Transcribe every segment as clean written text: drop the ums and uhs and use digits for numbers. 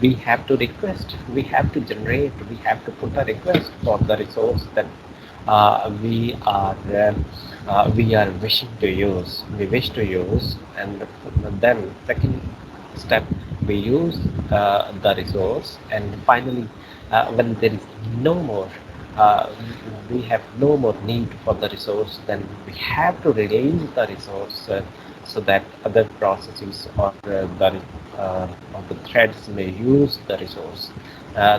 we have to request, we have to generate, we have to put a request for the resource that we are wishing to use, we wish to use. And then second step, we use the resource, and finally when there is no more uh, we have no more need for the resource, then we have to release the resource so that other processes or the threads may use the resource.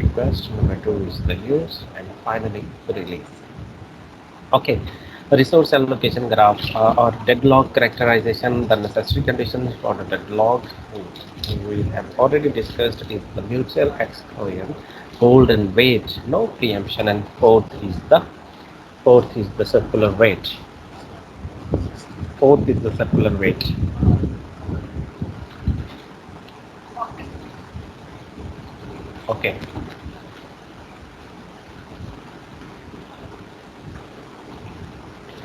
request, number two is the use, and finally the release. Okay, resource allocation graph or deadlock characterization. The necessary conditions for the deadlock we have already discussed is the mutual exclusion, hold and wait, no preemption, and fourth is the circular wait. Fourth is the circular wait. Okay.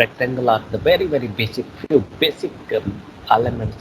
rectangle are the very very basic few basic elements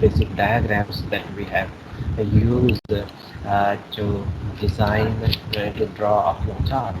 basic diagrams that we have used to design, to draw a flow chart.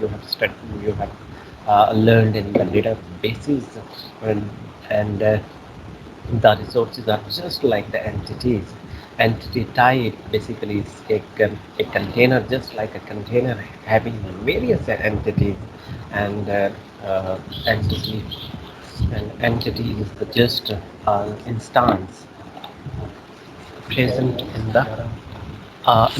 you have learned in the databases, and and the resources are just like the entities. Entity type basically is a container, just like a container having various entities, and entity entity is the just instance present in the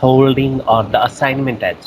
holding or the assignment edge,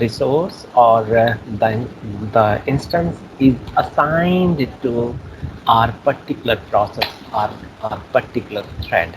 resource or the instance is assigned to our particular process or particular thread।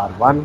R1,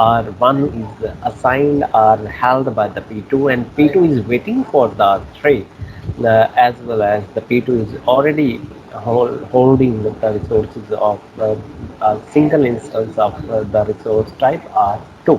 R1 is assigned or held by the P2, and P2 is waiting for the R3, as well as the P2 is already holding the resources of a single instance of the resource type R2।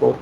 4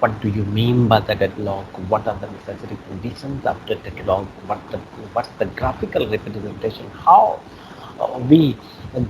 what do you mean by the deadlock, what are the necessary conditions after deadlock, what's the graphical representation, how we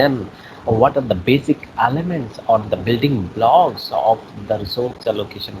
then what are the basic elements or the building blocks of the resource allocation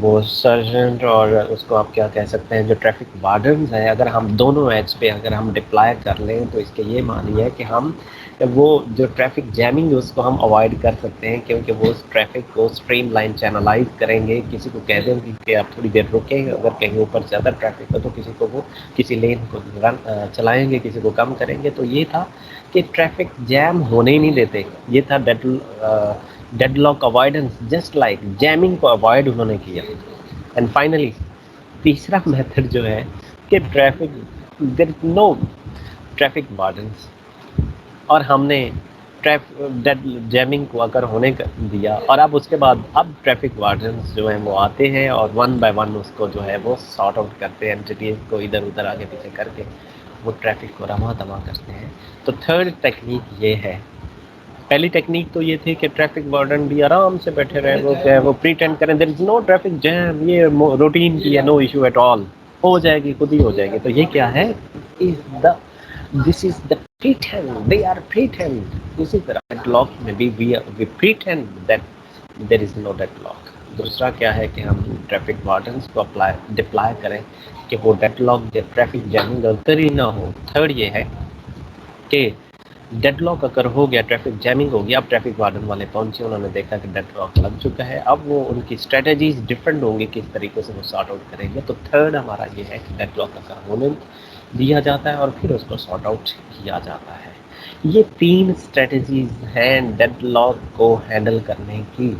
وہ sergeant اور اس کو آپ کیا کہہ سکتے ہیں جو traffic wardens ہیں، اگر ہم دونوں ایج پہ اگر ہم ڈپلائی کر لیں تو اس کے یہ معنی ہے کہ ہم وہ جو ٹریفک جیمنگ اس کو ہم اوائڈ کر سکتے ہیں، کیونکہ وہ اس ٹریفک کو اسٹریم لائن چینلائز کریں گے. کسی کو کہہ دیں گے کہ آپ تھوڑی دیر رکیں، اگر کہیں اوپر زیادہ ٹریفک ہو تو کسی کو وہ کسی لین کو چلائیں گے، کسی کو کم کریں گے. تو یہ تھا کہ ٹریفک جیم ہونے ہی نہیں دیتے. یہ تھا dead lock avoidance, just like jamming کو اوائڈ انہوں نے کیا. اینڈ فائنلی تیسرا میتھڈ جو ہے کہ ٹریفک دیر نو ٹریفک وارڈنس، اور ہم نے جیمنگ کو اگر ہونے دیا، اور اب اس کے بعد اب ٹریفک وارڈنس جو ہیں وہ آتے ہیں اور ون بائی ون اس کو جو ہے وہ سارٹ آؤٹ کرتے ہیں، اینٹیز کو ادھر ادھر آگے پیچھے کر کے وہ ٹریفک کو رواں دواں کرتے ہیں. تو تھرڈ ٹیکنیک یہ ہے. پہلی ٹیکنیک تو یہ تھی کہ ٹریفک وارڈن بھی آرام سے بیٹھے رہے، وہ کیا ہے وہ پریٹینڈ کریں دیر از نو ٹریفک جیم، یہ روٹین کی ہے، نو ایشو ایٹ آل، ہو جائے گی، خود ہی ہو جائے گی. تو یہ کیا ہے، this is the pretend, they are pretend. اسی طرح ڈیڈ لاک میں بھی we pretend that there is no deadlock. دوسرا کیا ہے کہ ہم ٹریفک وارڈنس کو ڈپلائی کریں کہ وہ ڈیڈ لاک ٹریفک جیمنگ اگر ہی نہ ہو. تھرڈ یہ ہے کہ ڈیڈ لاک اگر ہو گیا، ٹریفک جیمنگ ہو گیا، اب ٹریفک وارڈن والے پہنچے، انہوں نے دیکھا کہ ڈیڈ لاک لگ چکا ہے، اب وہ ان کی اسٹریٹجیز ڈفرینٹ ہوں گی کس طریقے سے وہ سارٹ آؤٹ کریں گے. تو تھرڈ ہمارا یہ ہے کہ ڈیڈ لاک اگر ہونے دیا جاتا ہے اور پھر اس کو سارٹ آؤٹ کیا جاتا ہے. یہ تین اسٹریٹجیز ہیں ڈیڈ لاک کو ہینڈل کرنے کی.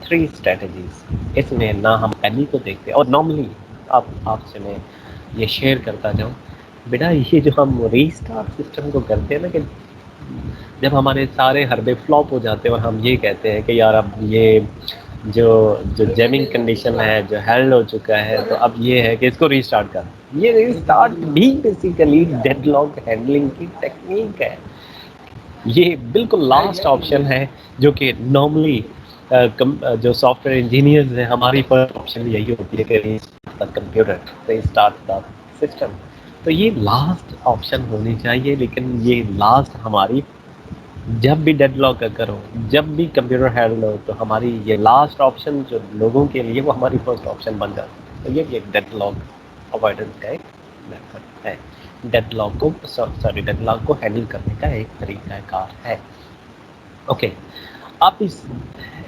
3 اسٹریٹجیز. اس میں نہ ہم پہلی کو دیکھتے اور نارملی آپ سے میں یہ شیئر کرتا جاؤں بیٹا، یہ جو ہم ریسٹارٹ سسٹم کو کرتے ہیں نا، کہ جب ہمارے سارے حربے فلاپ ہو جاتے ہیں اور ہم یہ کہتے ہیں کہ یار اب یہ جو جیمنگ کنڈیشن ہے جو ہیلڈ ہو چکا ہے، تو اب یہ ہے کہ اس کو ریسٹارٹ کر. یہ ریسٹارٹ بھی بیسیکلی ڈیڈ لاک ہینڈلنگ کی ٹیکنیک ہے. یہ بالکل لاسٹ آپشن ہے جو کہ نارملی جو سافٹ ویئر انجینئرز ہیں ہماری فرسٹ آپشن یہی ہوتی ہے کہ restart the computer, restart the system. تو یہ لاسٹ آپشن ہونی چاہیے، لیکن یہ لاسٹ ہماری جب بھی ڈیڈ لاک اگر ہو، جب بھی کمپیوٹر ہینڈل ہو، تو ہماری یہ لاسٹ آپشن جو لوگوں کے لیے وہ ہماری فرسٹ آپشن بن جاتی ہے. تو یہ بھی ایک ڈیڈ لاک اوائڈنس کا ایک میتھڈ ہے. ڈیڈ لاک کو ہینڈل کرنے کا ایک طریقہ کار ہے. اوکے. اب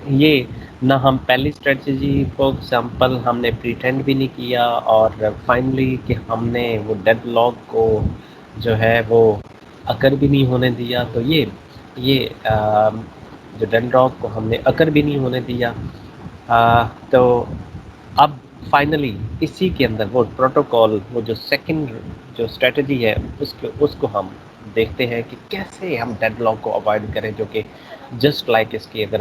یہ نہ ہم پہلی اسٹریٹجی کو سمپل ہم نے پریٹینڈ بھی نہیں کیا، اور فائنلی کہ ہم نے وہ ڈیڈ لاک کو جو ہے وہ اکر بھی نہیں ہونے دیا. تو یہ جو ڈیڈ لاک کو ہم نے اکر بھی نہیں ہونے دیا. تو اب فائنلی اسی کے اندر وہ پروٹوکول، وہ جو سیکنڈ جو اسٹریٹجی ہے اس کو ہم دیکھتے ہیں کہ کیسے ہم ڈیڈ لاک کو اوائڈ کریں، جو کہ جسٹ لائک اس کی اگر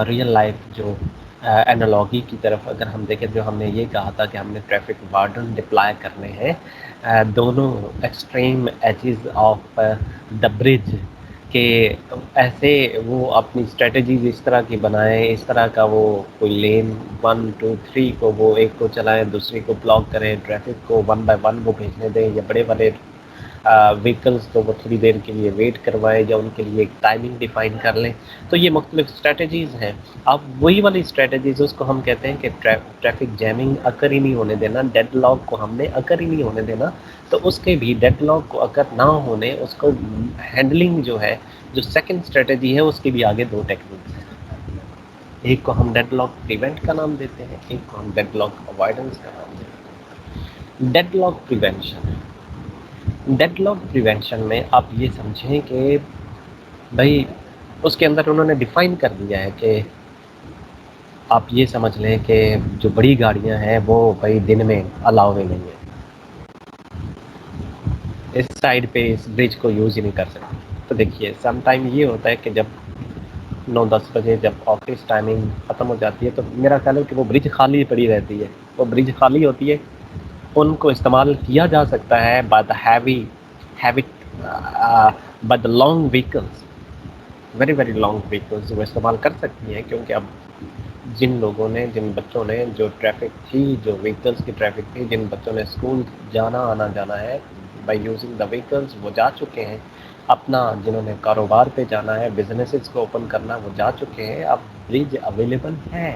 ریئل لائف جو اینالوگی کی طرف اگر ہم دیکھیں، جو ہم نے یہ کہا تھا کہ ہم نے ٹریفک وارڈن ڈپلائی کرنے ہیں دونوں ایکسٹریم ایجز آف دا برج، کہ ایسے وہ اپنی اسٹریٹجیز اس طرح کی بنائیں، اس طرح کا وہ کوئی لین 1 2 3 کو وہ ایک کو چلائیں، دوسری کو بلاک کریں، ٹریفک کو ون بائی ون وہ بھیجنے دیں، یا بڑے بڑے ویکلس کو وہ تھوڑی دیر کے لیے ویٹ کروائے، یا ان کے لیے ایک ٹائمنگ ڈیفائن کر لیں. تو یہ مختلف اسٹریٹجیز ہیں. اب وہی والی اسٹریٹجیز اس کو ہم کہتے ہیں کہ ٹریفک جیمنگ اکر ہی نہیں ہونے دینا، ڈیڈ لاک کو ہم نے اکر ہی نہیں ہونے دینا. تو اس کے بھی ڈیڈ لاک کو اگر نہ ہونے، اس کو ہینڈلنگ جو ہے، جو سیکنڈ اسٹریٹجی ہے، اس کی بھی آگے 2 ٹیکنیکس ہیں. ایک کو ہم ڈیڈ لاک پریونٹ کا نام دیتے ہیں، ایک کو ہم ڈیڈ لاک اوائڈنس کا نام دیتے ہیں. Dead lock prevention. Dead lock prevention میں آپ یہ سمجھیں کہ بھائی اس کے اندر انہوں نے ڈیفائن کر دیا ہے کہ آپ یہ سمجھ لیں کہ جو بڑی گاڑیاں ہیں وہ بھائی دن میں الاؤ میں نہیں ہے، اس سائڈ پہ اس برج کو یوز ہی نہیں کر سکتے. تو دیکھیے سم ٹائم یہ ہوتا ہے کہ جب 9 10 بجے جب آفس ٹائمنگ ختم ہو جاتی ہے، تو میرا خیال ہے کہ وہ برج خالی پڑی رہتی ہے. وہ برج خالی ہوتی ہے، ان کو استعمال کیا جا سکتا ہے by the heavy by the long vehicles, very very long vehicles وہ استعمال کر سکتی ہیں. کیونکہ اب جن لوگوں نے، جن بچوں نے، جو ٹریفک تھی، جو ویکلس کی ٹریفک تھی، جن بچوں نے اسکول جانا آنا جانا ہے بائی یوزنگ دا ویکلس، وہ جا چکے ہیں. اپنا جنہوں نے کاروبار پہ جانا ہے، بزنسز کو اوپن کرنا، وہ جا چکے ہیں. اب برج اویلیبل ہے.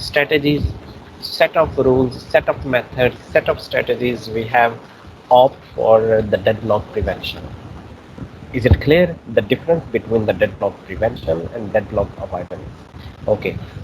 strategies, set of rules, set of methods, set of strategies we have opt for the deadlock prevention. Is it clear the difference between the deadlock prevention and deadlock avoidance? Okay,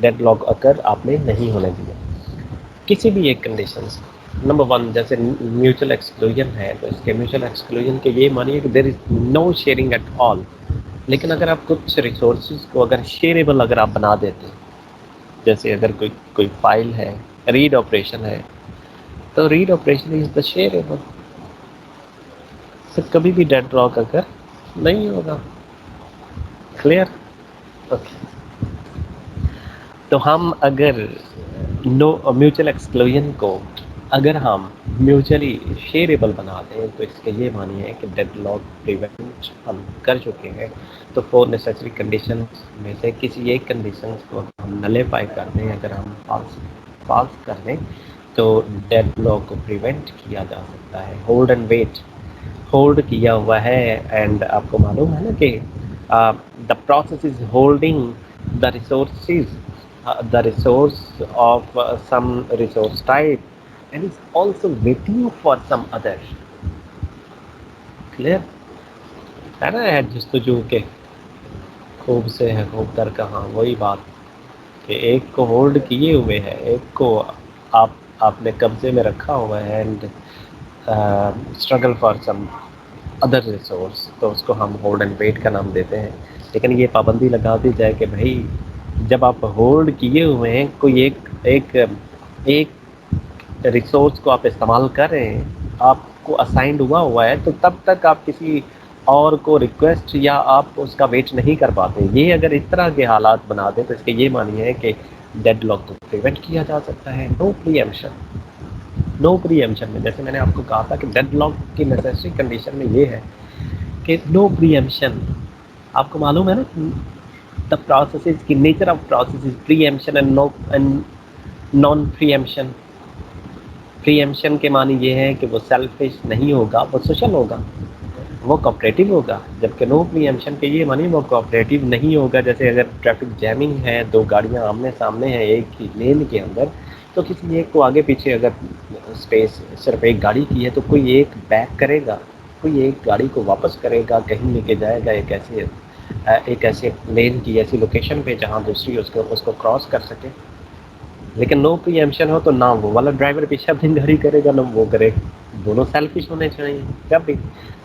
deadlock اکر آپ نے نہیں ہونے دیا کسی بھی ایک condition سے. نمبر ون جیسے میوچل ایکسکلوژن ہے تو اس کے میوچل ایکسکلوژن کے یہ مانیے کہ دیر is know sharing at all. لیکن اگر آپ کچھ ریسورسز کو اگر شیئریبل اگر آپ بنا دیتے ہیں جیسے اگر کوئی فائل ہے ریڈ آپریشن ہے تو ریڈ آپریشن از دا شیئریبل پھر کبھی بھی ڈیڈ لاک اگر نہیں ہوگا. کلیئر؟ اوکے. تو ہم اگر نو میوچل ایکسکلوژن کو اگر ہم میوچلی شیئریبل بنا دیں تو اس کے یہ معنی ہے کہ ڈیڈ لاک پریونٹ ہم کر چکے ہیں. تو فور نیسیسری کنڈیشن میں سے کسی ایک کنڈیشن کو ہم نلیفائی کر دیں اگر ہم فالس کر دیں تو ڈیڈ لاک کو پریونٹ کیا جا سکتا ہے. ہولڈ اینڈ ویٹ ہولڈ کیا ہوا ہے اینڈ آپ کو معلوم ہے نا کہ the process is holding the resources the resource of some resource type and is also waiting for some other. Clear ہے نا. ہے جستجو کے خوب سے ہے خوب در کہاں وہی بات کہ ایک کو ہولڈ کیے ہوئے ہے ایک کو آپ آپ نے قبضے میں رکھا ہوا ہے and struggle for some other resource تو اس کو ہم ہولڈ اینڈ ویٹ کا نام دیتے ہیں. لیکن یہ پابندی لگا دی جائے کہ بھائی جب آپ ہولڈ کیے ہوئے ہیں کوئی ایک ایک ریسورس کو آپ استعمال کر رہے ہیں آپ کو اسائنڈ ہوا ہے تو تب تک آپ کسی اور کو ریکویسٹ یا آپ اس کا ویٹ نہیں کر پاتے. یہ اگر اس طرح کے حالات بنا دیں تو اس کے یہ معنی ہے کہ ڈیڈ لاک کو پریونٹ کیا جا سکتا ہے. نو پری ایمشن نو پری ایمشن میں جیسے میں نے آپ کو کہا تھا کہ ڈیڈ لاک کی نیسیسری کنڈیشن میں یہ ہے کہ نو پری ایمشن. آپ کو معلوم ہے نا the processes کی nature of process preemption and non preemption. Preemption کے معنی یہ ہے کہ وہ سیلفش نہیں ہوگا وہ سوشل ہوگا وہ کوآپریٹو ہوگا. جبکہ نو پری ایمشن کے یہ معنی وہ کوآپریٹو نہیں ہوگا. جیسے اگر ٹریفک جیمنگ ہے دو گاڑیاں آمنے سامنے ہیں ایک ہی لین کے اندر تو کسی ایک کو آگے پیچھے اگر اسپیس صرف ایک گاڑی کی ہے تو کوئی ایک بیک کرے گا کوئی ایک گاڑی کو واپس کرے گا کہیں لے کے جائے گا ایک ایسے لین کی ایسی لوکیشن پہ جہاں دوسری اس کو کراس کر سکے. لیکن نو پری ایمشن ہو تو نہ وہ والا ڈرائیور پیچھے اپنی گاڑی کرے گا نہ وہ کرے. دونوں سیلفش ہونے چاہیے جب بھی.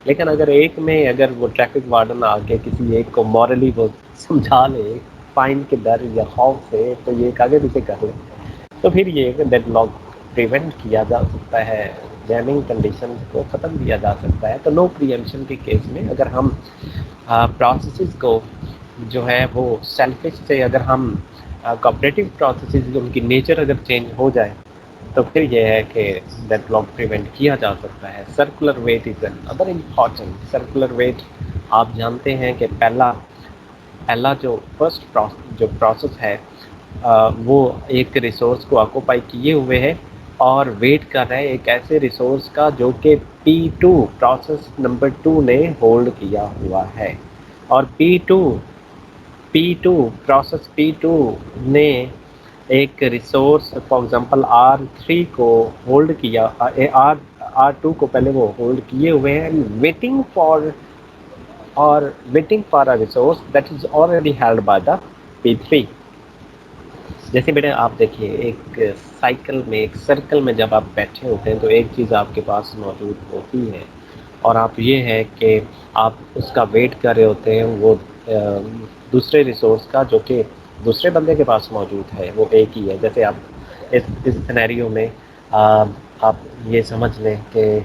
لیکن اگر ایک میں اگر وہ ٹریفک وارڈن آ کے کسی ایک کو مورلی وہ سمجھا لے فائن کے ڈر یا خوف سے تو یہ ایک آگے پیچھے کر لے تو پھر یہ کہ ڈیڈ لاک پریونٹ کیا جا سکتا ہے. جیمنگ کنڈیشن کو ختم کیا جا سکتا ہے. تو نو پری ایمشن کے کیس میں اگر ہم پروسیسز کو جو ہے وہ سیلفش سے اگر ہم کوآپریٹو پروسیسز ان کی نیچر اگر چینج ہو جائے تو پھر یہ ہے کہ ڈیڈ لاک پریونٹ کیا جا سکتا ہے. Circular wait is another important. Circular wait آپ جانتے ہیں کہ پہلا جو فرسٹ جو پروسیس ہے وہ ایک ریسورس کو آکوپائی کیے ہوئے ہے اور ویٹ کر رہے ہیں ایک ایسے ریسورس کا جو کہ P2 پروسیس نمبر 2 نے ہولڈ کیا ہوا ہے. اور P2 پروسیس P2 نے ایک ریسورس فار ایگزامپل R3 کو ہولڈ کیا R2 کو پہلے وہ ہولڈ کیے ہوئے ہیں waiting for a resource that is already held by the P3. جیسے بیٹے آپ دیکھیے ایک سائیکل میں ایک سرکل میں جب آپ بیٹھے ہوتے ہیں تو ایک چیز آپ کے پاس موجود ہوتی ہے اور آپ یہ ہے کہ آپ اس کا ویٹ کر رہے ہوتے ہیں وہ دوسرے ریسورس کا جو کہ دوسرے بندے کے پاس موجود ہے وہ ایک ہی ہے. جیسے آپ اس سینیریو میں آپ یہ سمجھ لیں کہ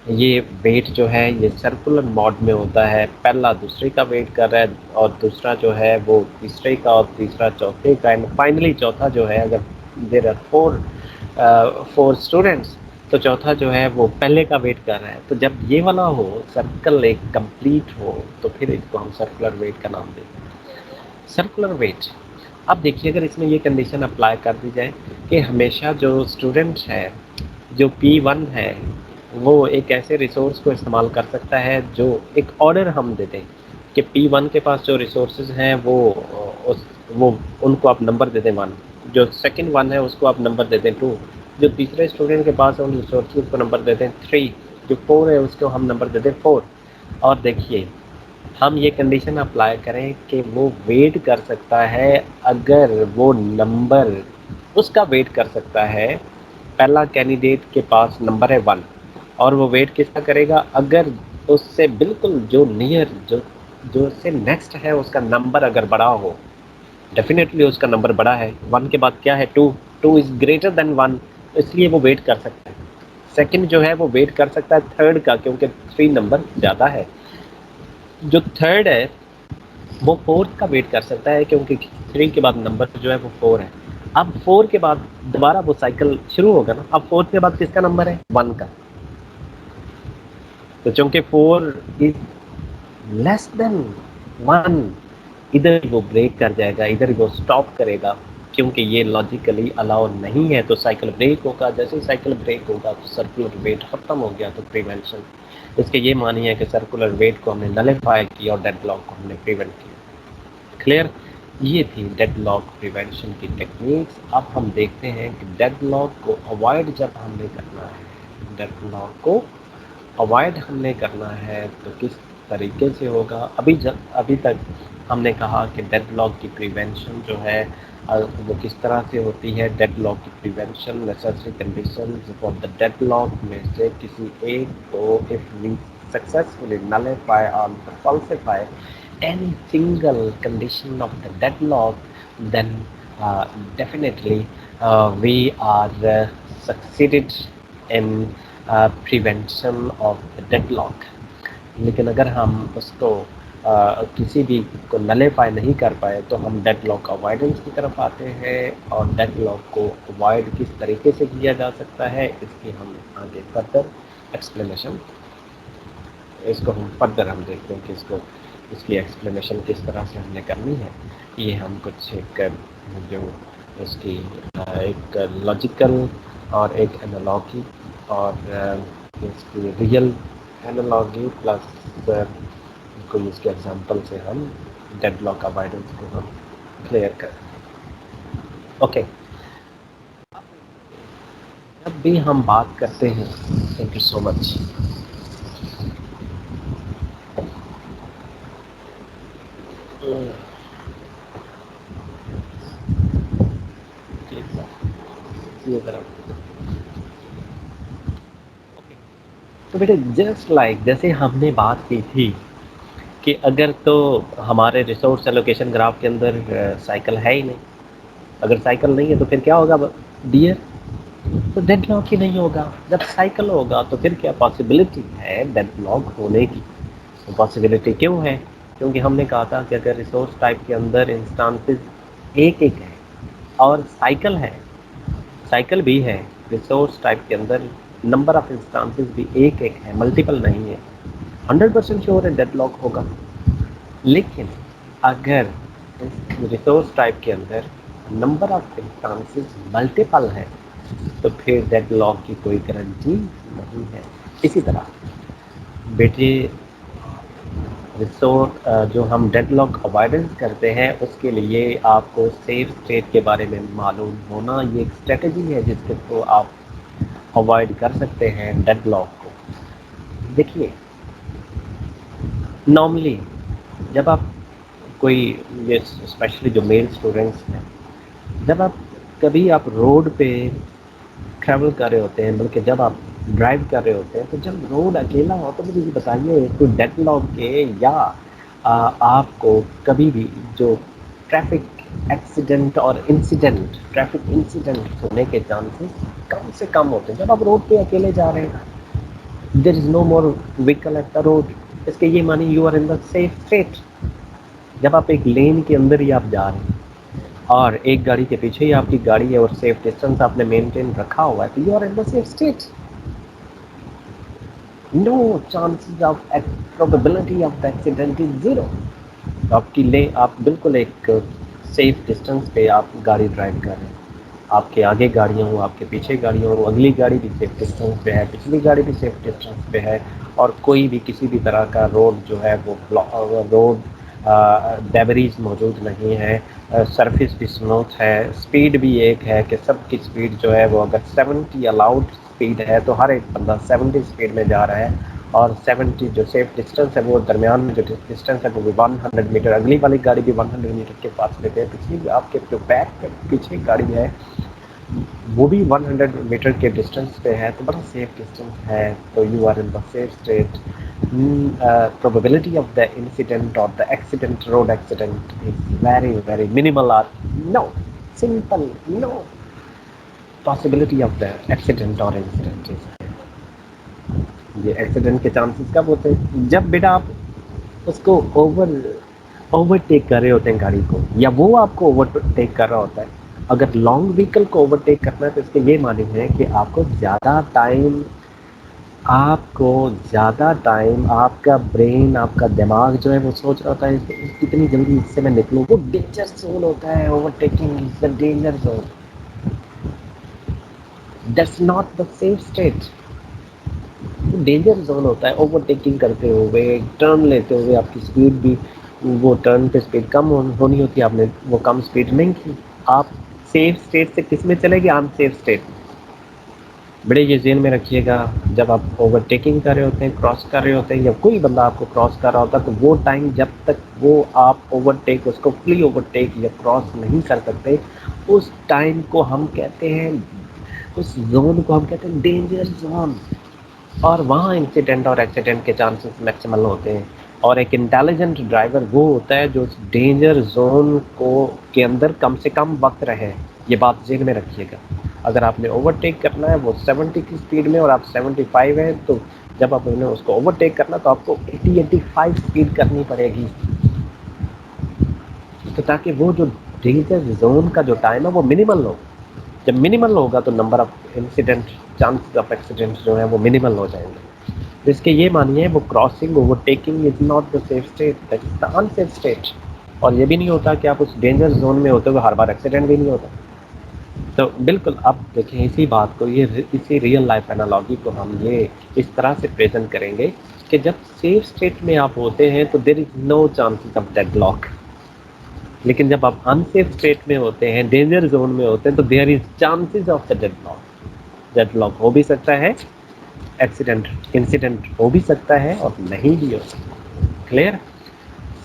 یہ ویٹ جو ہے یہ سرکولر موڈ میں ہوتا ہے. پہلا دوسرے کا ویٹ کر رہا ہے اور دوسرا جو ہے وہ تیسرے کا اور تیسرا چوتھے کا اینڈ فائنلی چوتھا جو ہے اگر دیر آر فور اسٹوڈنٹس تو چوتھا جو ہے وہ پہلے کا ویٹ کر رہا ہے. تو جب یہ والا ہو سرکل ایک کمپلیٹ ہو تو پھر اس کو ہم سرکولر ویٹ کا نام دیتے ہیں. سرکولر ویٹ اب دیکھیے اگر اس میں یہ کنڈیشن اپلائی کر دی جائے کہ ہمیشہ جو اسٹوڈنٹ ہے جو P1 ہے وہ ایک ایسے ریسورس کو استعمال کر سکتا ہے جو ایک آرڈر ہم دیتے ہیں کہ P1 کے پاس جو ریسورسز ہیں وہ ان کو آپ نمبر دے دیں 1. جو سیکنڈ 1 ہے اس کو آپ نمبر دے دیں 2. جو تیسرے اسٹوڈنٹ کے پاس ہے ان ریسورسز کو نمبر دے دیں 3. جو 4 ہے اس کو ہم نمبر دے دیں 4. اور دیکھیے ہم یہ کنڈیشن اپلائی کریں کہ وہ ویٹ کر سکتا ہے اگر وہ نمبر اس کا ویٹ کر سکتا ہے، پہلا کینڈیڈیٹ کے پاس نمبر ہے 1 اور وہ ویٹ کس کا کرے گا اگر اس سے بالکل جو نیئر جو اس سے نیکسٹ ہے اس کا نمبر اگر بڑا ہو، ڈیفینیٹلی اس کا نمبر بڑا ہے، 1 کے بعد کیا ہے 2 از گریٹر دین 1، اس لیے وہ ویٹ کر سکتا ہے۔ سیکنڈ جو ہے وہ ویٹ کر سکتا ہے تھرڈ کا کیونکہ 3 نمبر زیادہ ہے۔ جو تھرڈ ہے وہ فورتھ کا ویٹ کر سکتا ہے کیونکہ 3 کے بعد نمبر جو ہے وہ 4 ہے۔ اب 4 کے بعد دوبارہ وہ سائیکل شروع ہوگا نا، اب 4 کے بعد کس کا نمبر ہے 1 کا، تو چونکہ 4 از لیس دین 1، ادھر وہ بریک کر جائے گا، ادھر وہ سٹاپ کرے گا کیونکہ یہ لاجیکلی الاؤ نہیں ہے، تو سائیکل بریک ہوگا۔ جیسے ہی سائیکل بریک ہوگا تو سرکولر ویٹ ختم ہو گیا، تو پریونشن اس کے یہ معنی ہے کہ سرکولر ویٹ کو ہم نے نلیفائی کیا اور ڈیڈ لاک کو ہم نے پریونٹ کیا۔ کلیئر؟ یہ تھی ڈیڈ لاک پریونشن کی ٹیکنیکس۔ اب ہم دیکھتے ہیں کہ ڈیڈ لاک کو اوائڈ جب ہم نے کرنا ہے، ڈیڈ لاک کو اوائڈ ہم نے کرنا ہے تو کس طریقے سے ہوگا؟ ابھی تک ہم نے کہا کہ ڈیڈ لاک کی پریونشن جو ہے وہ کس طرح سے ہوتی ہے۔ ڈیڈ لاک کی prevention necessary conditions for the dead lock میں سے کسی ایک کو if we successfully nullify or falsify any single condition of the deadlock, then definitely we are succeeded in prevention of the deadlock۔ لیکن اگر ہم اس کو کسی بھی کو نلیفائی نہیں کر پائے تو ہم ڈیڈ لاک اوائڈنس کی طرف آتے ہیں، اور ڈیڈ لاک کو اوائڈ کس طریقے سے کیا جا سکتا ہے اس کی ہم آگے فردر ایکسپلینیشن، اس کو ہم دیکھتے ہیں کہ اس کی ایکسپلینیشن کس طرح سے ہم نے کرنی ہے۔ یہ ہم کچھ ایک جو اس کی ایک لاجیکل اور ایک انالوجی اور اس کی ریئل انالوجی پلس کوئی اس کے ایگزامپل سے ہم ڈیڈ لاک اوائڈنس کو ہم کلیئر کریں۔ اوکے، جب بھی ہم بات کرتے ہیں، تھینک یو سو مچ، تو بیٹے جسٹ لائک جیسے ہم نے بات کی تھی کہ اگر تو ہمارے ریسورس ایلوکیشن گراف کے اندر سائیکل ہے ہی نہیں، اگر سائیکل نہیں ہے تو پھر کیا ہوگا ڈیئر؟ تو ڈیڈ لاک ہی نہیں ہوگا۔ جب سائیکل ہوگا تو پھر کیا پاسبلٹی ہے ڈیڈ لاک ہونے کی؟ پاسبلٹی کیوں ہے؟ کیونکہ ہم نے کہا تھا کہ اگر ریسورس ٹائپ کے اندر انسٹانسز ایک ایک ہے اور سائیکل ہے، سائیکل بھی ہے، ریسورس ٹائپ کے اندر نمبر آف انسٹانسز بھی ایک ایک ہے، ملٹیپل نہیں ہے، 100% شیور ہے ڈیڈ لاک ہوگا۔ لیکن اگر ریسورس ٹائپ کے اندر نمبر آف انسٹانسز ملٹیپل ہے تو پھر ڈیڈ لاک کی کوئی گارنٹی نہیں ہے۔ اسی طرح بیٹے جو ہم ڈیڈ لاک اوائڈنس کرتے ہیں اس کے لیے آپ کو سیف اسٹیٹ کے بارے میں معلوم ہونا، یہ ایک اسٹریٹجی ہے جس کے تھرو آپ اوائڈ کر سکتے ہیں ڈیڈ لاک کو۔ دیکھیے نارملی جب آپ کوئی، یہ اسپیشلی جو میل اسٹوڈنٹس ہیں، جب آپ کبھی آپ روڈ پہ ٹریول کر رہے ہوتے ہیں، بلکہ جب آپ ڈرائیو کر رہے ہوتے ہیں، تو جب روڈ اکیلا ہو تو مجھے یہ بتائیے کوئی ڈیڈ لاک کے یا آپ کو کبھی بھی جو ٹریفک ایکسیڈنٹ اور ٹریفک انسیڈنٹ ہونے کے چانسز کم سے کم ہوتے ہیں جب آپ روڈ پہ اکیلے جا رہے ہیں، there is no more vehicle at the road, اس کے یہ معنی you are in the safe state. جب آپ ایک لین کے اندر ہی آپ جا رہے ہیں اور ایک گاڑی کے پیچھے ہی آپ کی گاڑی ہے اور سیف ڈسٹینس آپ نے مینٹین رکھا ہوا ہے تو you are in the safe state, no chances of probability of the accident is zero. آپ کی آپ بالکل ایک سیف ڈسٹینس پہ آپ گاڑی ڈرائیو کر رہے ہیں، آپ کے آگے گاڑیاں ہوں، آپ کے پیچھے گاڑیاں ہوں، اگلی گاڑی بھی سیف ڈسٹینس پہ ہے، پچھلی گاڑی بھی سیف ڈسٹینس پہ ہے، اور کوئی بھی کسی بھی طرح کا روڈ جو ہے وہ روڈ ڈیبریز موجود نہیں ہے، سرفس بھی اسموتھ ہے، اسپیڈ بھی ایک ہے کہ سب کی اسپیڈ جو ہے وہ اگر 70 الاؤڈ اسپیڈ ہے تو ہر ایک بندہ 70 اسپیڈ میں جا رہا ہے، اور 70 جو سیف ڈسٹینس ہے وہ درمیان میں جو ڈسٹینس ہے وہ بھی 100 میٹر، اگلی والی گاڑی بھی 100 میٹر کے پاس لیتے ہیں، پچھلی آپ کے جو بیک پیچھے گاڑی ہے وہ بھی 100 میٹر کے ڈسٹینس پہ ہے، تو بڑا سیف ڈسٹینس ہے، تو you are in the safe state. Probability of the incident or the accident, road accident is very very minimal or no, simple no possibility of the accident or incident is. یہ accident کے chances کب ہوتے ہیں؟ جب بیٹا آپ اس کو overtake کر رہے ہوتے ہیں گاڑی کو، یا وہ آپ کو اوورٹیک کر رہا ہوتا ہے. اگر لانگ وہیکل کو اوورٹیک کرنا ہے تو اس کے یہ معنی ہے کہ آپ کو زیادہ ٹائم آپ کا برین، آپ کا دماغ جو ہے وہ سوچ رہا ہوتا ہے کہ کتنی جلدی اس سے میں نکلوں. وہ ڈینجر زون ہوتا ہے، overtaking is the danger zone. That's not the safe state. Danger zone ہوتا ہے اوورٹیکنگ کرتے ہوئے، ٹرن لیتے ہوئے آپ کی سپیڈ بھی، وہ ٹرن پہ سپیڈ کم ہونی ہوتی ہے، آپ نے وہ کم سپیڈ نہیں کی. آپ سیف اسٹیٹ سے کس میں چلے گی؟ Unsafe state. بڑے یہ ذہن میں رکھیے گا، جب آپ اوورٹیکنگ کر رہے ہوتے ہیں، کراس کر رہے ہوتے ہیں، یا کوئی بندہ آپ کو کراس کر رہا ہوتا ہے، تو وہ ٹائم جب تک وہ آپ اوورٹیک اس کو فلی اوورٹیک یا کراس نہیں کر سکتے، اس ٹائم کو ہم کہتے ہیں، اس زون کو ہم کہتے ہیں ڈینجر زون. اور وہاں انسیڈنٹ اور ایکسیڈنٹ کے چانسز میکسیمل ہوتے ہیں. اور ایک انٹیلیجنٹ ڈرائیور وہ ہوتا ہے جو اس ڈینجر زون کے اندر کم سے کم وقت رہے. یہ بات ذہن میں رکھیے گا. اگر آپ نے اوورٹیک کرنا ہے وہ 70 کی اسپیڈ میں اور آپ 75 ہیں، تو جب آپ نے اس کو اوورٹیک کرنا تو آپ کو 80-85 اسپیڈ کرنی پڑے گی، تو تاکہ وہ جو ڈینجر زون کا جو ٹائم ہے وہ منیمل ہو. جب منیمل ہوگا تو number of incident, chances of accident جو ہیں وہ منیمل ہو جائیں گے. تو اس کے یہ مانیے وہ crossing, overtaking is not the safe state, that is the unsafe state. اور یہ بھی نہیں ہوتا کہ آپ اس ڈینجر زون میں ہوتے ہوئے ہر بار ایکسیڈنٹ بھی نہیں ہوتا. تو بالکل اب دیکھیں اسی بات کو، اسی ریئل لائف انالوجی کو ہم یہ اس طرح سے پریزنٹ کریں گے کہ جب سیف اسٹیٹ میں آپ ہوتے ہیں تو there is know chances of dead lock. لیکن جب آپ انسیف اسٹیٹ میں ہوتے ہیں، ڈینجر زون میں ہوتے ہیں، تو there is chances of the dead lock. Deadlock ہو بھی سکتا ہے، ایکسیڈنٹ انسیڈنٹ ہو بھی سکتا ہے، اور نہیں بھی ہو سکتا. کلیئر؟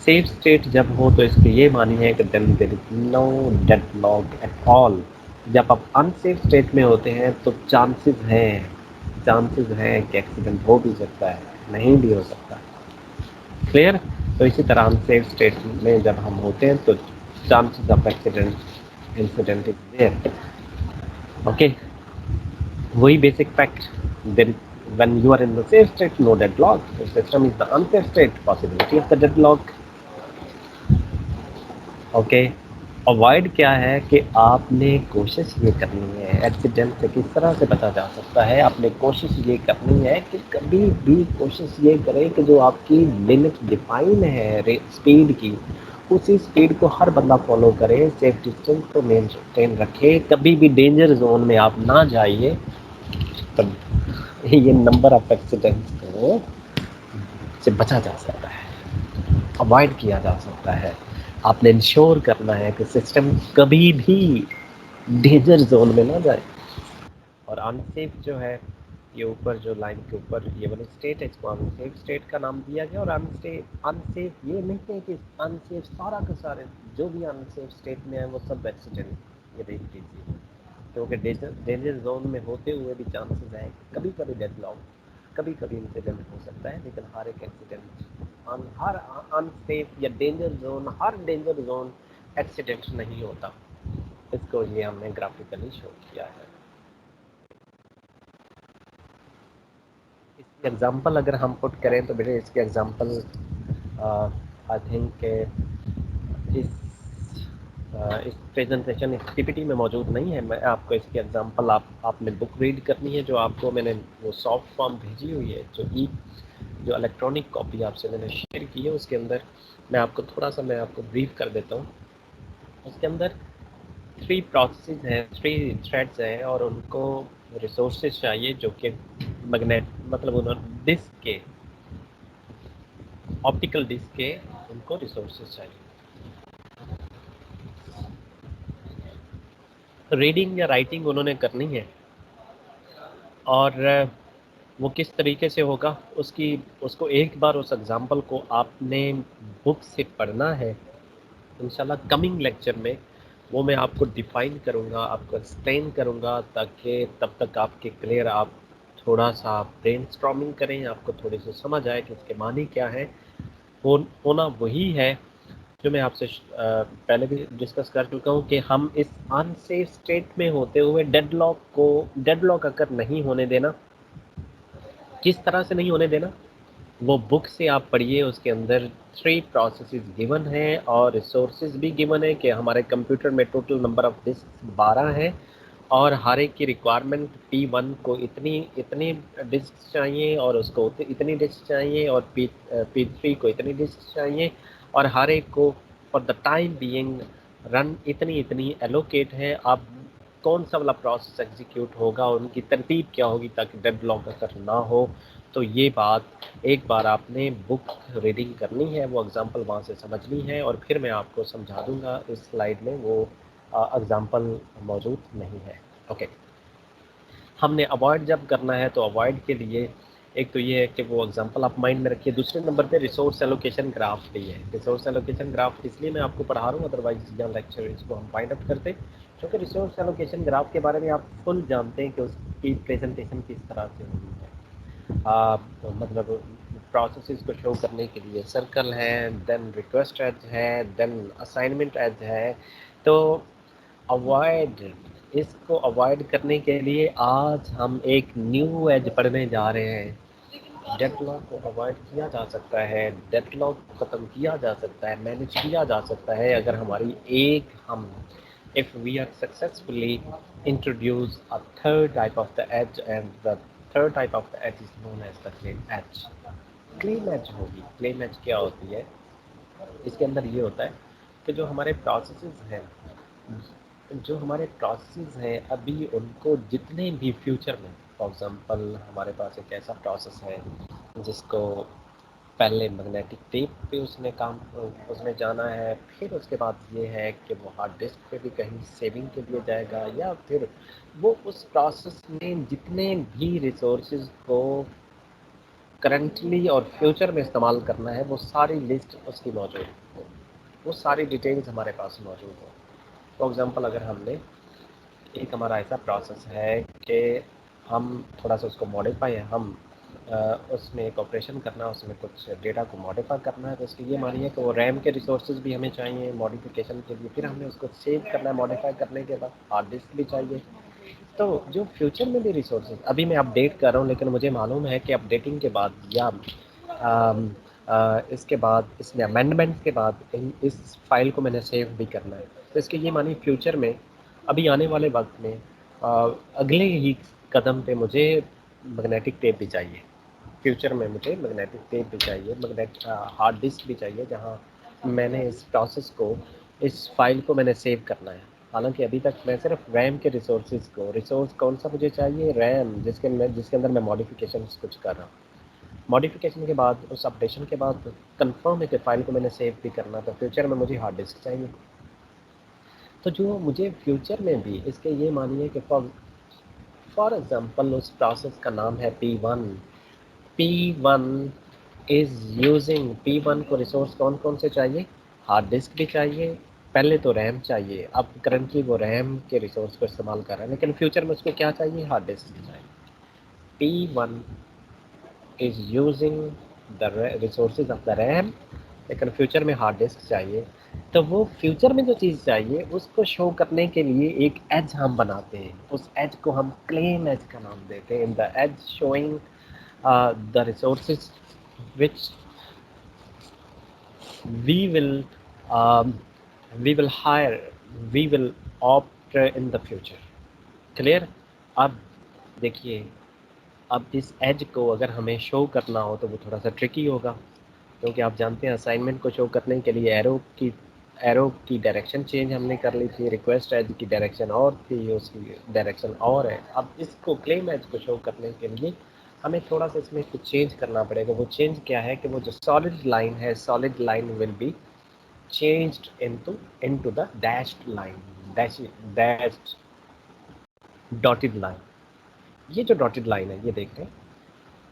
سیف اسٹیٹ جب ہو تو اس کی یہ معنی ہے کہ دین دیر is no dead lock at all. جب آپ انسیف اسٹیٹ میں ہوتے ہیں تو چانسز ہیں کہ ایکسیڈنٹ ہو بھی سکتا ہے، نہیں بھی ہو سکتا. کلیئر؟ تو اسی طرح انسیف اسٹیٹ میں جب ہم ہوتے ہیں تو chances of accident incident is there. Okay, وہی basic fact. Then when you are in the safe state, no deadlock. The system is the unsafe state, possibility of the deadlock. Okay. Avoid کیا ہے کہ آپ نے کوشش یہ کرنی ہے، ایکسیڈنٹ سے کس طرح سے بچا جا سکتا ہے. آپ نے کوشش یہ کرنی ہے کہ کبھی بھی کوشش یہ کریں کہ جو آپ کی لمٹ ڈیفائن ہے اسپیڈ کی، اسی اسپیڈ کو ہر بندہ فالو کرے، سیف ڈسٹینس کو مینٹین رکھے، کبھی بھی ڈینجر زون میں آپ نہ جائیے. تب یہ نمبر آف ایکسیڈنٹ کو سے بچا جا سکتا ہے، اوائڈ کیا جا سکتا ہے. آپ نے انشور کرنا ہے کہ سسٹم کبھی بھی ڈینجر زون میں نہ جائے. اور انسیف جو ہے، یہ اوپر جو لائن کے اوپر یہ والی اسٹیٹ ہے، اس کو انسیف اسٹیٹ کا نام دیا گیا. اور انسیف یہ نہیں ہے کہ انسیف سارا کا سارے جو بھی انسیف اسٹیٹ میں ہے وہ سب ایکسیڈنٹ. یہ دیکھ لیجیے، کیونکہ ڈینجر زون میں ہوتے ہوئے بھی چانسز ہیں کبھی کبھی ڈیڈ لاک، کبھی کبھی انسیڈنٹ ہو سکتا ہے. لیکن ہر ایک ایکسیڈنٹ، ہر انسیف یا ڈینجر زون، ہر ڈینجر زون ایکسیڈنٹ نہیں ہوتا. اس کو یہ ہم نے گرافیکلی شو کیا ہے. اس کی ایگزامپل اگر ہم پٹ کریں تو بیٹے اس کی ایگزامپل آئی تھنک کہ اس پریزنٹیشن اس پی پی ٹی میں موجود نہیں ہے. میں آپ کو اس کی ایگزامپل آپ نے بک ریڈ کرنی ہے، جو آپ کو میں نے وہ سافٹ فارم بھیجی ہوئی ہے، جو الیکٹرانک کاپی آپ سے میں نے شیئر کی ہے. اس کے اندر میں آپ کو تھوڑا سا میں آپ کو بریف کر دیتا ہوں. اس کے اندر 3 پروسیسز ہیں، 3 تھریڈز ہیں، اور ان کو ریسورسز چاہیے جو کہ میگنیٹ، مطلب انہوں ڈسک کے، آپٹیکل ڈسک کے ان کو ریسورسز چاہیے. ریڈنگ یا رائٹنگ انہوں نے کرنی ہے. اور وہ کس طریقے سے ہوگا اس کو ایک بار اس ایگزامپل کو آپ نے بک سے پڑھنا ہے. انشاءاللہ کمنگ لیکچر میں وہ میں آپ کو ڈیفائن کروں گا، آپ کو ایکسپلین کروں گا، تاکہ تب تک آپ کے کلیئر آپ تھوڑا سا برین اسٹارمنگ کریں، آپ کو تھوڑی سی سمجھ آئے کہ اس کے معنی کیا ہے. ہونا وہی ہے جو میں آپ سے پہلے بھی ڈسکس کر چکا ہوں کہ ہم اس ان سیف اسٹیٹ میں ہوتے ہوئے ڈیڈ لاک اگر نہیں ہونے دینا. کس طرح سے نہیں ہونے دینا؟ وہ بک سے آپ پڑھیے، اس کے اندر 3 پروسیسز گیون ہیں اور ریسورسز بھی گیون ہے کہ ہمارے کمپیوٹر میں ٹوٹل نمبر آف ڈسک 12 ہیں اور ہر ایک کی ریکوائرمنٹ P1 کو اتنی ڈسک چاہیے اور اس کو اتنی ڈسک چاہیے اور P3 کو اتنی ڈسک چاہیے اور ہر ایک کو for the time being run اتنی ایلوکیٹ ہے. آپ کون سا والا پروسیس ایگزیکیوٹ ہوگا اور ان کی ترتیب کیا ہوگی تاکہ ڈیڈ لاک اثر نہ ہو. تو یہ بات ایک بار آپ نے بک ریڈنگ کرنی ہے، وہ اگزامپل وہاں سے سمجھنی ہے اور پھر میں آپ کو سمجھا دوں گا. اس سلائیڈ میں وہ اگزامپل موجود نہیں ہے. اوکے، ہم نے اوائڈ جب کرنا ہے تو اوائڈ کے لیے ایک تو یہ ہے کہ وہ اگزامپل آپ مائنڈ میں رکھیے. دوسرے نمبر پہ ریسورس ایلوکیشن گراف بھی ہے. ریسورس ایلوکیشن گراف اس لیے میں آپ کو پڑھا رہا ہوں، ادروائز یا لیکچر اس کو ہم فائنڈ اپ کرتے، کیونکہ ریسورس ایلوکیشن گراف کے بارے میں آپ فل جانتے ہیں کہ اس کی پریزنٹیشن کس طرح سے ہوگی ہے. مطلب پروسیسز کو شو کرنے کے لیے سرکل ہے، دین ریکویسٹ ایج ہے، دین اسائنمنٹ ایج ہے. تو اوائڈ اس کو اوائڈ کرنے کے لیے آج ہم ایک نیو ایج پڑھنے جا رہے ہیں. ڈیڈ لاک کو اوائڈ کیا جا سکتا ہے، ڈیڈ لاک کو ختم کیا جا سکتا ہے، مینیج کیا جا سکتا ہے اگر ہماری if we are successfully introduce a third type of the edge, and the third type of the edge is known as the claim edge. claim edge ہوگی. claim edge کیا ہوتی ہے؟ اس کے اندر یہ ہوتا ہے کہ جو ہمارے پروسیسز ہیں ابھی ان کو جتنے بھی فیوچر میں، فار ایگزامپل ہمارے پاس ایک ایسا پروسیس ہے جس کو پہلے میگنیٹک ٹیپ پہ اس نے جانا ہے، پھر اس کے بعد یہ ہے کہ وہ ہارڈ ڈسک پہ بھی کہیں سیونگ کے لیے جائے گا، یا پھر وہ اس پروسیس میں جتنے بھی ریسورسز کو کرنٹلی اور فیوچر میں استعمال کرنا ہے وہ ساری لسٹ اس کی موجود ہو، وہ ساری ڈیٹیلز ہمارے پاس موجود ہو. فار ایگزامپل اگر ہم نے ایک ہمارا ایسا پروسیس ہے کہ ہم تھوڑا سا اس کو ماڈیفائی ہے، ہم اس میں ایک آپریشن کرنا ہے، اس میں کچھ ڈیٹا کو ماڈیفائی کرنا ہے، تو اس کی یہ مانیے کہ وہ ریم کے ریسورسز بھی ہمیں چاہیے ماڈیفیکیشن کے لیے، پھر ہم نے اس کو سیو کرنا ہے ماڈیفائی کرنے کے بعد، ہارڈ ڈسک بھی چاہیے. تو جو فیوچر میں بھی ریسورسز ابھی میں اپڈیٹ کر رہا ہوں، لیکن مجھے معلوم ہے کہ اپڈیٹنگ کے بعد یا اس کے بعد اس میں امینڈمنٹ کے بعد اس فائل کو میں نے سیو بھی کرنا ہے. تو اس کے یہ معنی فیوچر میں ابھی آنے والے وقت میں اگلے ہی قدم پہ مجھے میگنیٹک ٹیپ بھی چاہیے. فیوچر میں مجھے میگنیٹک ٹیپ بھی چاہیے، ہارڈ ڈسک بھی چاہیے جہاں میں نے اس پروسیس کو، اس فائل کو میں نے سیو کرنا ہے. حالانکہ ابھی تک میں صرف ریم کے ریسورس کون سا مجھے چاہیے؟ ریم، جس کے اندر میں ماڈیفیکیشنس کچھ کر رہا ہوں. ماڈیفیکیشن کے بعد، اس اپڈیشن کے بعد کنفرم ہے کہ فائل کو میں نے سیو بھی کرنا، تو فیوچر میں مجھے ہارڈ ڈسک چاہیے. تو جو مجھے فیوچر میں بھی اس کے یہ مانیے کہ فار ایگزامپل اس پروسیس کا نام ہے P1 از یوزنگ P1 کو ریسورس کون کون سے چاہیے؟ ہارڈ ڈسک بھی چاہیے، پہلے تو ریم چاہیے. اب کرنٹلی وہ ریم کے ریسورس کو استعمال کر رہا ہے، لیکن فیوچر میں اس کو کیا چاہیے؟ ہارڈ ڈسک بھی چاہیے. P1 is using the resources of the RAM، لیکن فیوچر میں ہارڈ ڈسک چاہیے. تو وہ فیوچر میں جو چیز چاہیے اس کو شو کرنے کے لیے ایک ایج ہم بناتے ہیں، اس ایج کو ہم کلیم ایج کا نام دیتے ہیں. The edge showing the resources which we will we will hire we will opt in the future. Clear? اب دیکھیے، اب اس ایج کو اگر ہمیں شو کرنا ہو تو وہ تھوڑا سا ٹرکی ہوگا، کیونکہ آپ جانتے ہیں اسائنمنٹ کو شو کرنے کے لیے ایرو کی ڈائریکشن چینج ہم نے کر لی تھی. ریکویسٹ ایج کی ڈائریکشن اور تھی، اس کی ڈائریکشن اور ہے. اب اس کو کلیم ایج کو شو کرنے کے لیے ہمیں تھوڑا سا اس میں کچھ چینج کرنا پڑے گا. وہ چینج کیا ہے کہ وہ جو سالڈ لائن ہے، solid line will be changed into the dashed line, dashed dotted line. یہ جو ڈاٹڈ لائن ہے، یہ دیکھ رہے ہیں،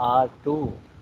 R2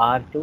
R2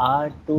R2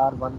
R1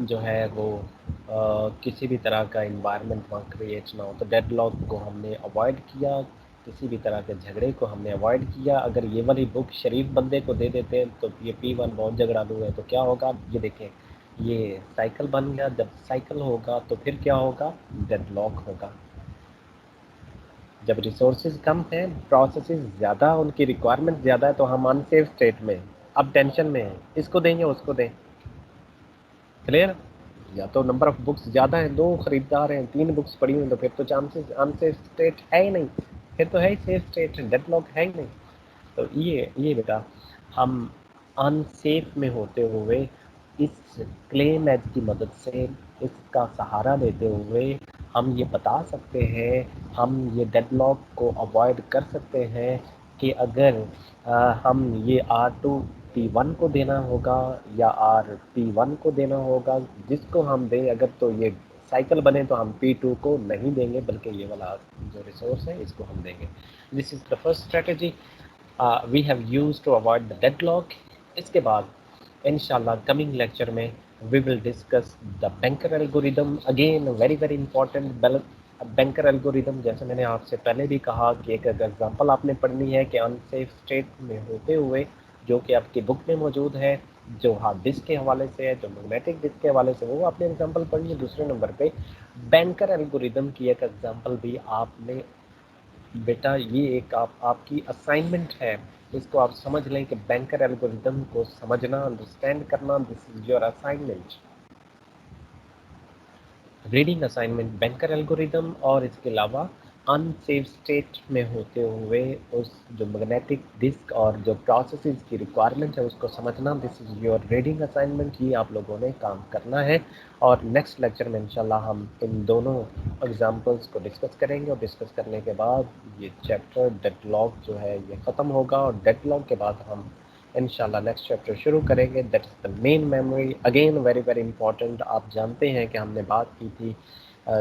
جو ہے وہ کسی بھی طرح کا انوائرمنٹ وہاں کریٹ نہ ہو. تو ڈیڈ لاک کو ہم نے اوائڈ کیا، کسی بھی طرح کے جھگڑے کو ہم نے اوائڈ کیا. اگر یہ والی بک شریف بندے کو دے دیتے ہیں تو یہ P1 بہت جھگڑا دوں ہے تو کیا ہوگا، یہ دیکھیں یہ سائیکل بن گیا. جب سائیکل ہوگا تو پھر کیا ہوگا، ڈیڈ لاک ہوگا. جب ریسورسز کم ہیں، پروسیسز زیادہ، ان کی ریکوائرمنٹ زیادہ ہے تو ہم ان سیف اسٹیٹ میں اب ٹینشن میں ہیں، اس کو دیں یا اس کو دیں. کلیئر؟ یا تو نمبر آف بکس زیادہ ہیں، 2 خریدار ہیں، 3 بکس پڑھی ہوئی، تو پھر تو چانسز ان سیف اسٹیٹ ہے ہی نہیں، پھر تو ہے ہی سیف اسٹیٹ، ڈیڈ لاک ہے ہی نہیں. تو یہ بیٹا ہم ان سیف میں ہوتے ہوئے اس کلیم ایج کی مدد سے، اس کا سہارا لیتے ہوئے ہم یہ بتا سکتے ہیں، ہم یہ ڈیڈ لاک کو اوائڈ کر سکتے ہیں کہ اگر ہم یہ R2P1 کو دینا ہوگا یا R P1 کو دینا ہوگا، جس کو ہم دیں اگر تو یہ سائیکل بنے تو ہم P2 کو نہیں دیں گے، بلکہ یہ والا جو ریسورس ہے اس کو ہم دیں گے. This is the first strategy we have use to avoid the dead lock. اس کے بعد انشاءاللہ کمنگ لیکچر میں we will discuss the banker algorithm. Again very very important banker algorithm. جیسے میں نے آپ سے پہلے بھی کہا کہ ایک ایگزامپل آپ نے پڑھنی ہے کہ ان سیف اسٹیٹ میں ہوتے ہوئے، جو کہ آپ کی بک میں موجود ہے، جو ہارڈ ڈسک کے حوالے سے ہے، جو میگنیٹک ڈسک کے حوالے سے، وہ آپ نے ایگزامپل پڑھی ہے. دوسرے نمبر پہ بینکر الگوریدم کی ایک ایگزامپل بھی آپ نے بیٹا، یہ ایک آپ کی اسائنمنٹ ہے، اس کو آپ سمجھ لیں کہ بینکر الگوریدم کو سمجھنا، انڈرسٹینڈ کرنا، this is your assignment, reading assignment banker algorithm. اور اس کے علاوہ ان سیف اسٹیٹ میں ہوتے ہوئے اس جو میگنیٹک ڈسک اور جو پروسیسز کی ریکوائرمنٹ ہے اس کو سمجھنا، دس از یور ریڈنگ اسائنمنٹ. یہ آپ لوگوں نے کام کرنا ہے. اور نیکسٹ لیکچر میں انشاءاللہ ہم ان دونوں ایگزامپلس کو ڈسکس کریں گے، اور ڈسکس کرنے کے بعد یہ چیپٹر ڈیڈ لاک جو ہے یہ ختم ہوگا. اور ڈیڈ لاک کے بعد ہم انشاءاللہ نیکسٹ چیپٹر شروع کریں گے، that is the main memory. Again very very important. آپ جانتے ہیں کہ ہم نے بات کی تھی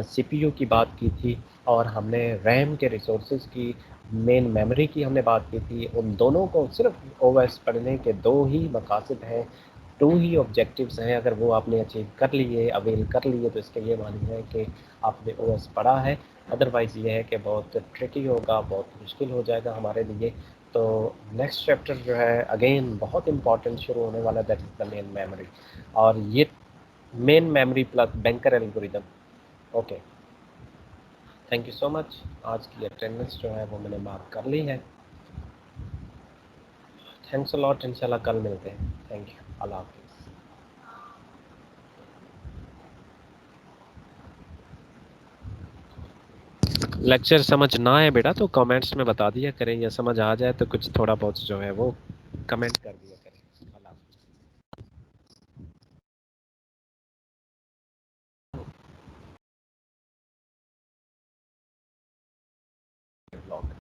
CPU کی بات کی تھی، اور ہم نے ریم کے ریسورسز کی، مین میموری کی ہم نے بات کی تھی. ان دونوں کو صرف OS پڑھنے کے 2 ہی مقاصد ہیں، 2 ہی آبجیکٹیوز ہیں. اگر وہ آپ نے اچیو کر لیے، اویل کر لیے، تو اس کا یہ معنی ہے کہ آپ نے OS پڑھا ہے. ادروائز یہ ہے کہ بہت ٹرکی ہوگا، بہت مشکل ہو جائے گا ہمارے لیے. تو نیکسٹ چیپٹر جو ہے اگین بہت امپورٹنٹ شروع ہونے والا، that is the main memory. اور یہ main memory plus banker algorithm. Okay, thank you so much. آج کی اٹینڈنس جو ہے وہ میں نے مارک کر لی ہے. Thanks allot. انشاءاللہ کل ملتے ہیں. Thank you. اللہ حافظ. لیکچر سمجھ نہ آئے بیٹا تو کامنٹس میں بتا دیا کریں، یا سمجھ آ جائے تو کچھ تھوڑا بہت جو ہے وہ کمنٹ کر دیا.